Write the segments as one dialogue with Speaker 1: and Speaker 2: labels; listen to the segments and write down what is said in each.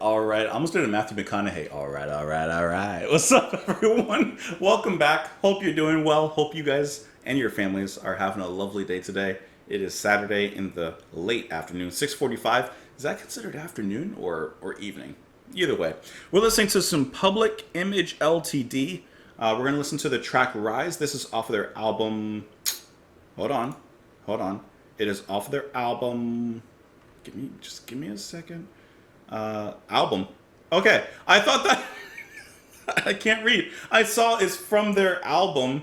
Speaker 1: All right. I almost did a Matthew McConaughey. All right. What's up, everyone? Welcome back. Hope you're doing well. Hope you guys and your families are having a lovely day today. It is Saturday in the late afternoon, 6:45. Is that considered afternoon or evening? Either way, we're listening to some Public Image Ltd. We're going to listen to the track Rise. This is off of their album. Hold on. It is off of their album. Give me a second. Album. Okay, I thought that I can't read. I saw it's from their album,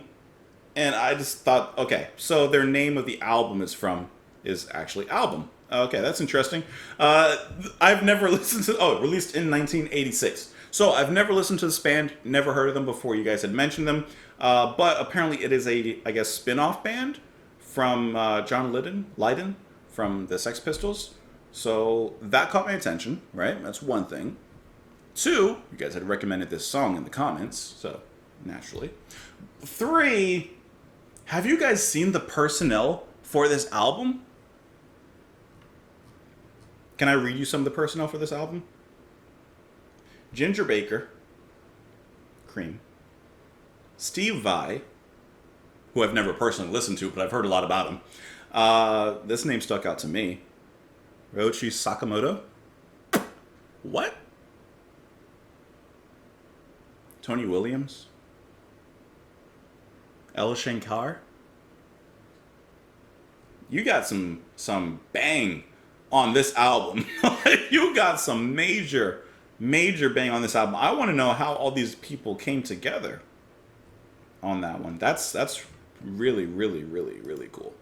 Speaker 1: and I just thought, okay, so their name of the album is actually Album. Okay, that's interesting. I've never listened to. Oh, released in 1986. So I've never listened to this band, never heard of them before you guys had mentioned them. But apparently it is I guess, spin-off band from John Lydon from the Sex Pistols. So that caught my attention, right? That's one thing. Two, you guys had recommended this song in the comments, so naturally. Three, have you guys seen the personnel for this album? Can I read you some of the personnel for this album? Ginger Baker, Cream. Steve Vai, who I've never personally listened to, but I've heard a lot about him. This name stuck out to me. Roichi Sakamoto. What? Tony Williams. Ella Shankar. You got some bang on this album. You got some major bang on this album. I want to know how all these people came together on that one. That's really cool.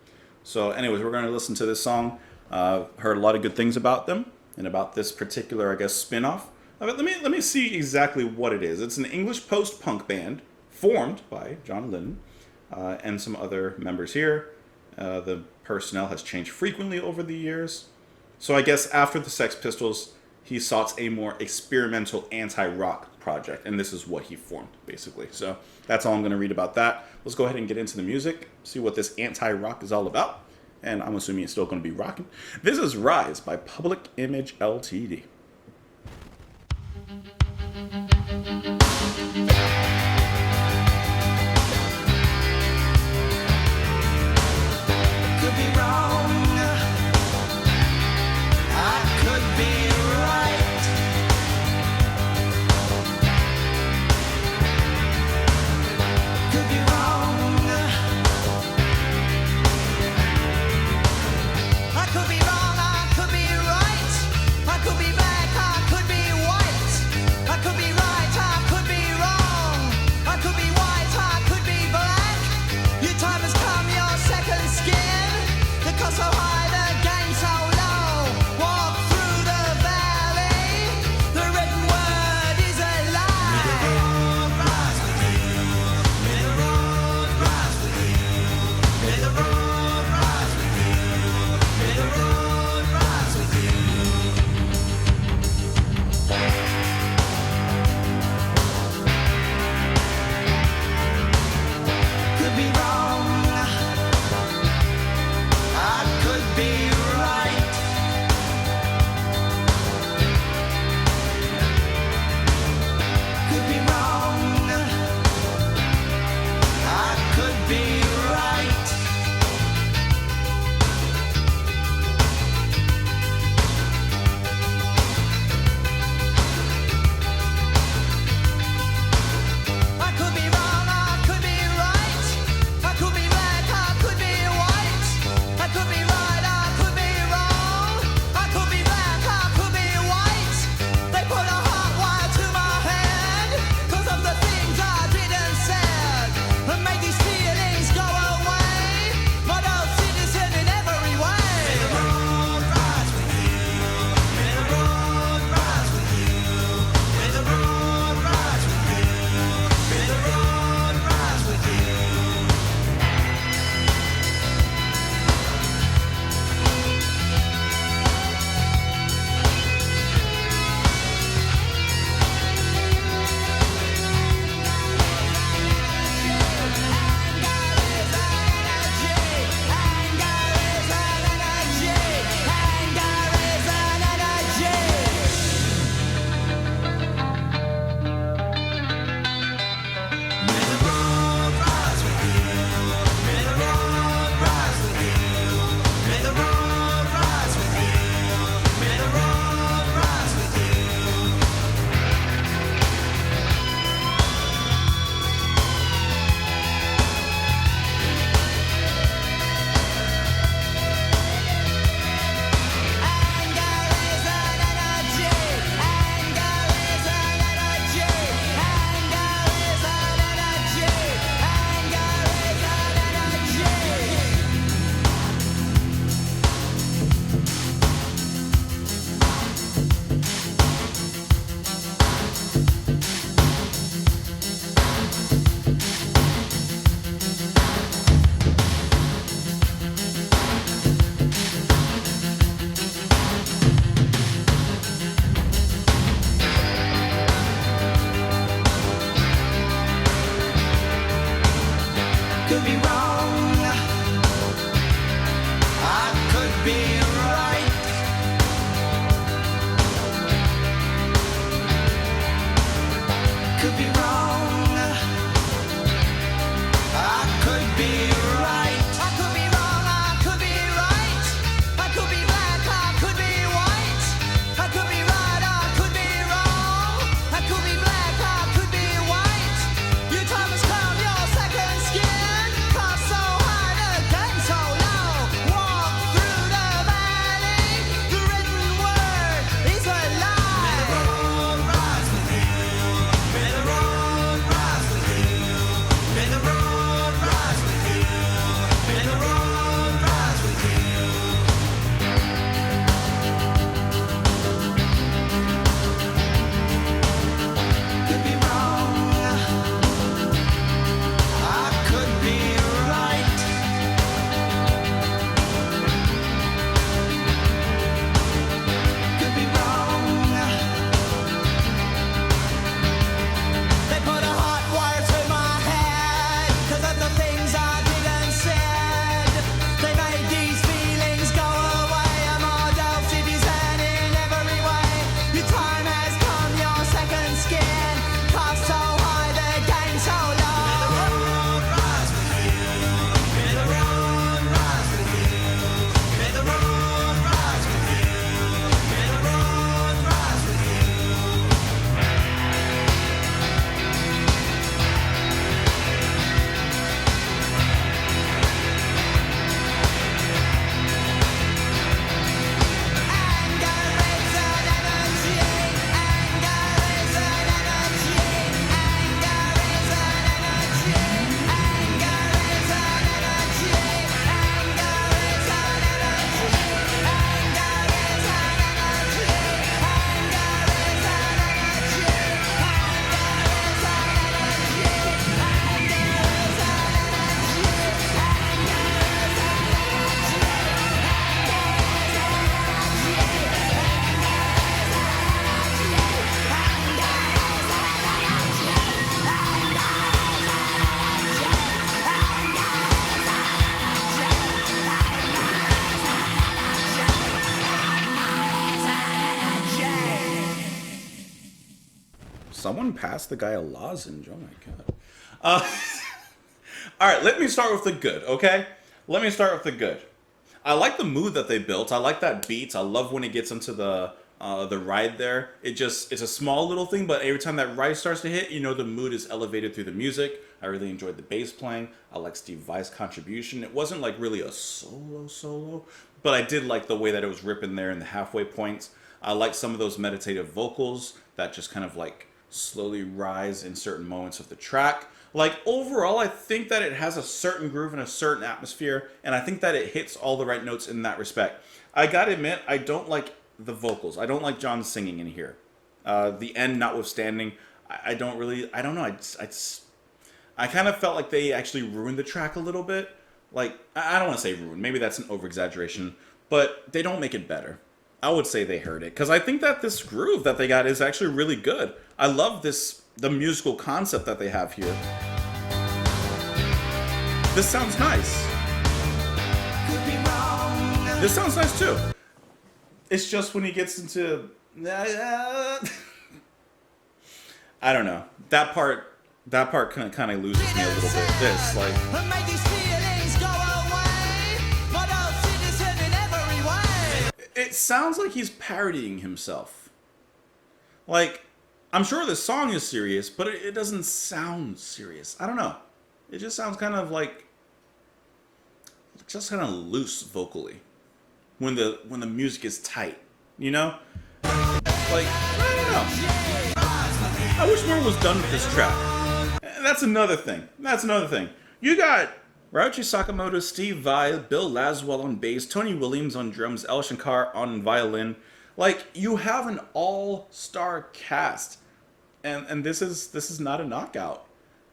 Speaker 1: So anyways, we're going to listen to this song. Heard a lot of good things about them and about this particular, I guess, spin-off. Let me see exactly what it is. It's an English post-punk band formed by John Lydon and some other members here. The personnel has changed frequently over the years. So I guess after the Sex Pistols, he sought a more experimental anti-rock project, and this is what he formed, basically. So that's all I'm going to read about that. Let's go ahead and get into the music, see what this anti-rock is all about. And I'm assuming it's still going to be rocking. This is Rise by Public Image Ltd.
Speaker 2: Could be wrong. I could be right. Could be wrong. I could be wrong, I could be right, I could be bad.
Speaker 1: Someone passed the guy a lozenge. Oh my god. Uh, all right, let me start with the good, okay? Let me start with the good. I like the mood that they built. I like that beat. I love when it gets into the ride there. It's a small little thing, but every time that ride starts to hit, you know the mood is elevated through the music. I really enjoyed the bass playing. I like Steve Vai's contribution. It wasn't like really a solo, but I did like the way that it was ripping there in the halfway points. I like some of those meditative vocals that just kind of like slowly rise in certain moments of the track. Like overall, I think that it has a certain groove and a certain atmosphere, and I think that it hits all the right notes in that respect. I gotta admit, I don't like the vocals. I don't like John singing in here. The end notwithstanding, I don't really, I don't know. I kind of felt like they actually ruined the track a little bit. Like, I don't want to say ruined. Maybe that's an over exaggeration, but they don't make it better. I would say they heard it because I think that this groove that they got is actually really good. I love the musical concept that they have here. This sounds nice.
Speaker 2: Could be wrong.
Speaker 1: This sounds nice too. It's just when he gets into I don't know. That part kind of loses me a little bit. This like
Speaker 2: And make these feelings go away. For those citizens in every way.
Speaker 1: it sounds like he's parodying himself. Like, I'm sure the song is serious, but it doesn't sound serious. I don't know. It just sounds kind of like, just kind of loose vocally. When the music is tight, you know? Like, I don't know. I wish more was done with this track. And that's another thing. You got Ryuichi Sakamoto, Steve Vai, Bill Laswell on bass, Tony Williams on drums, El Shankar on violin. Like, you have an all-star cast. And this is not a knockout.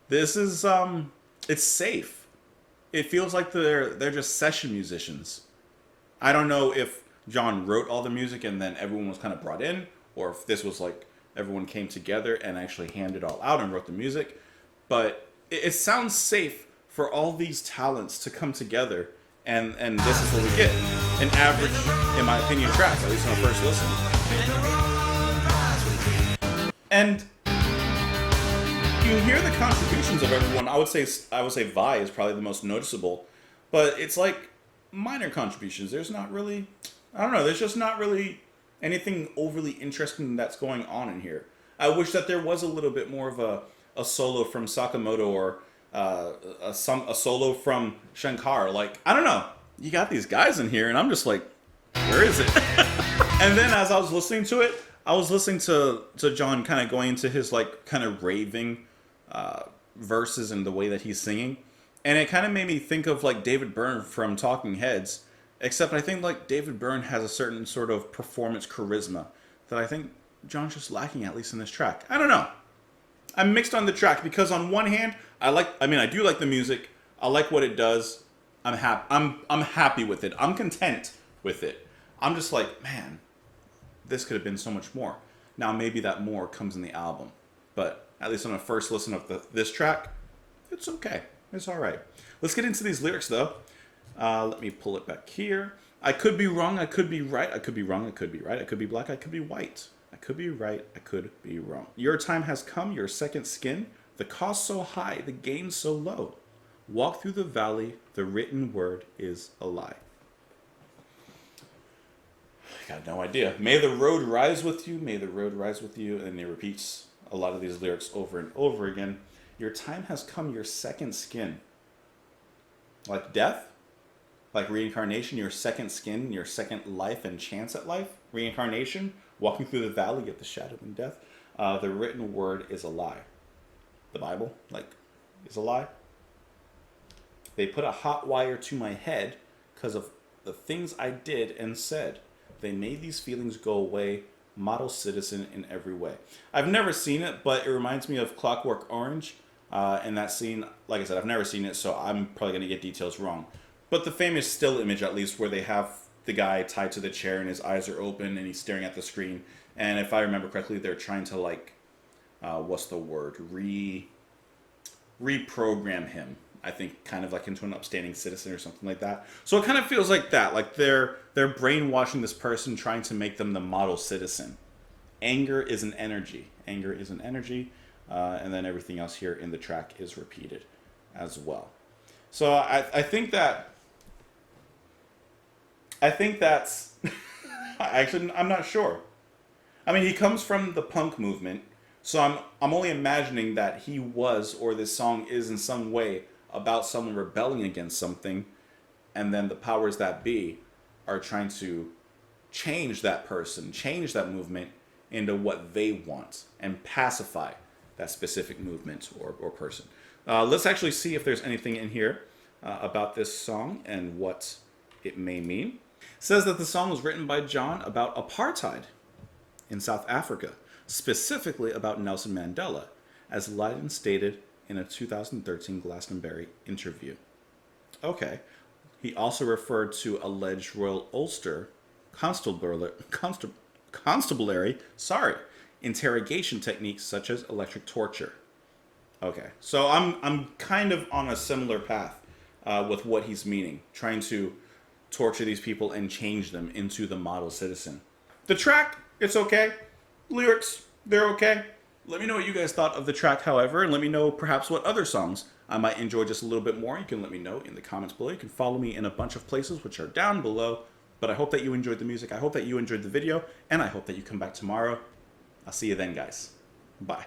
Speaker 1: This is it's safe. It feels like they're just session musicians. I don't know if John wrote all the music and then everyone was kind of brought in, or if this was like everyone came together and actually handed it all out and wrote the music. But it sounds safe for all these talents to come together, and this is what we get. An average, in my opinion, track, at least on a first listen. And you hear the contributions of everyone. I would say Vai is probably the most noticeable, but it's like minor contributions. There's not really, I don't know, there's just not really anything overly interesting that's going on in here. I wish that there was a little bit more of a solo from Sakamoto or a solo from Shankar. Like, I don't know. You got these guys in here, and I'm just like, where is it? And then as I was listening to it, I was listening to John kind of going into his like kind of raving verses and the way that he's singing. And it kind of made me think of like David Byrne from Talking Heads, except I think like David Byrne has a certain sort of performance charisma that I think John's just lacking, at least in this track. I don't know. I'm mixed on the track because on one hand, I do like the music. I like what it does. I'm happy with it. I'm content with it. I'm just like, man, this could have been so much more. Now maybe that more comes in the album, but at least on a first listen of this track, it's okay. It's all right. Let's get into these lyrics though. Let me pull it back here. I could be wrong. I could be right. I could be wrong. I could be right. I could be black. I could be white. I could be right. I could be wrong. Your time has come. Your second skin. The cost so high. The gain so low. Walk through the valley. The written word is a lie. I got no idea. May the road rise with you. May the road rise with you. And it repeats a lot of these lyrics over and over again. Your time has come. Your second skin. Like death? Like reincarnation, your second skin, your second life and chance at life? Reincarnation? Walking through the valley of the shadow and death? The written word is a lie. The Bible, is a lie. They put a hot wire to my head because of the things I did and said. They made these feelings go away. Model citizen in every way. I've never seen it, but it reminds me of Clockwork Orange. And that scene, like I said, I've never seen it, so I'm probably going to get details wrong. But the famous still image, at least, where they have the guy tied to the chair and his eyes are open and he's staring at the screen. And if I remember correctly, they're trying to, what's the word? Reprogram him. I think kind of like into an upstanding citizen or something like that. So it kind of feels like that. Like they're brainwashing this person, trying to make them the model citizen. Anger is an energy. Anger is an energy. And then everything else here in the track is repeated as well. So I think that's actually, I'm not sure. I mean, he comes from the punk movement, so I'm only imagining that he was, or this song is in some way about someone rebelling against something, and then the powers that be are trying to change that person, change that movement into what they want, and pacify that specific movement or person. Let's actually see if there's anything in here about this song and what it may mean. It says that the song was written by John about apartheid in South Africa, specifically about Nelson Mandela, as Lydon stated in a 2013 Glastonbury interview. Okay. He also referred to alleged Royal Ulster constabulary, interrogation techniques such as electric torture. Okay, so I'm kind of on a similar path with what he's meaning, trying to torture these people and change them into the model citizen. The track, it's okay. Lyrics, they're okay. Let me know what you guys thought of the track, however, and let me know perhaps what other songs I might enjoy just a little bit more. You can let me know in the comments below. You can follow me in a bunch of places, which are down below. But I hope that you enjoyed the music. I hope that you enjoyed the video, and I hope that you come back tomorrow. I'll see you then, guys. Bye.